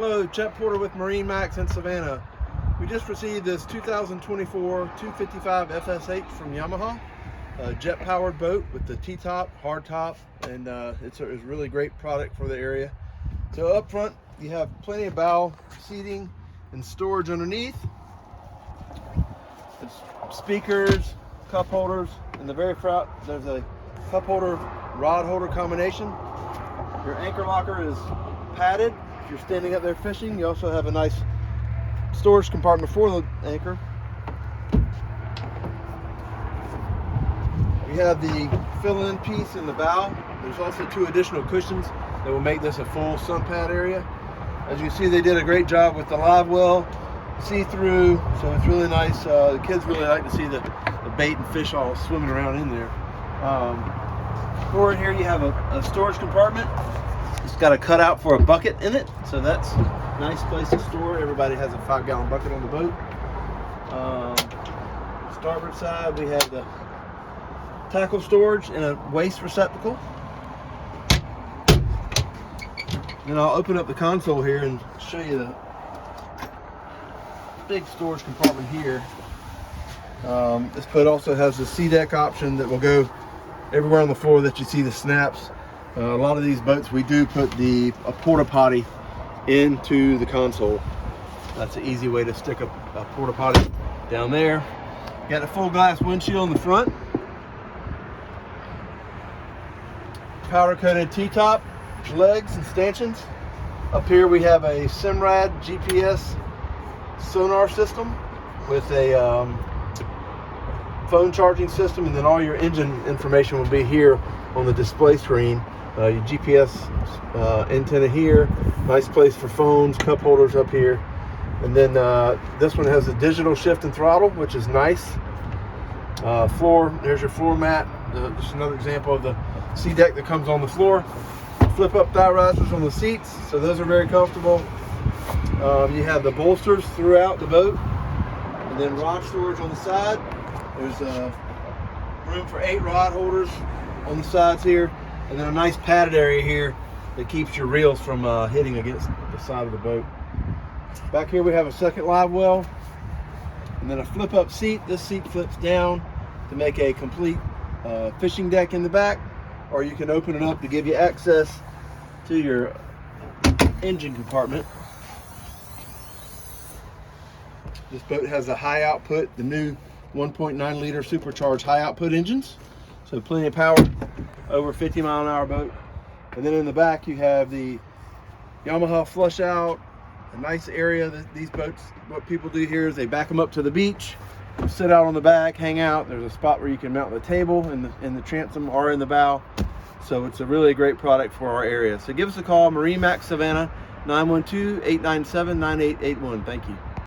Hello, Chet Porter with MarineMax in Savannah. We just received this 2024 255 FSH from Yamaha, a jet-powered boat with the T-top, hard top, and it's a really great product for the area. So up front, you have plenty of bow seating and storage underneath. There's speakers, cup holders. In the very front, there's a cup holder, rod holder combination. Your anchor locker is padded. If you're standing up there fishing, you also have a nice storage compartment for the anchor. We have the fill-in piece in the bow. There's also 2 additional cushions that will make this a full sun pad area. As you can see, they did a great job with the live well, see-through, so it's really nice. The kids really like to see the bait and fish all swimming around in there. Forward here you have a storage compartment. It's got a cutout for a bucket in it, so that's a nice place to store. Everybody has a 5-gallon bucket on the boat. Starboard side, we have the tackle storage and a waste receptacle. Then I'll open up the console here and show you the big storage compartment here. This boat also has the C-deck option that will go everywhere on the floor that you see the snaps. A lot of these boats, we do put a porta potty into the console. That's an easy way to stick a porta potty down there. Got a full glass windshield in the front. Powder coated T-top, legs and stanchions. Up here we have a Simrad GPS sonar system with a phone charging system, and then all your engine information will be here on the display screen. Your GPS antenna here, nice place for phones, cup holders up here. And then this one has a digital shift and throttle, which is nice. Floor, there's your floor mat. Just another example of the C-deck that comes on the floor. Flip up thigh risers on the seats, so those are very comfortable. You have the bolsters throughout the boat, and then rod storage on the side. There's room for 8 rod holders on the sides here, and then a nice padded area here that keeps your reels from hitting against the side of the boat. Back here we have a second live well, and then a flip up seat. This seat flips down to make a complete fishing deck in the back, or you can open it up to give you access to your engine compartment. This boat has a high output, the new 1.9 liter supercharged high output engines, so plenty of power, over 50-mile-an-hour boat. And then in the back you have the Yamaha flush out, a nice area that these boats, what people do here is they back them up to the beach, sit out on the back, hang out. There's a spot where you can mount the table in the transom or in the bow. So it's a really great product for our area. So give us a call, MarineMax Savannah, 912-897-9881. Thank you.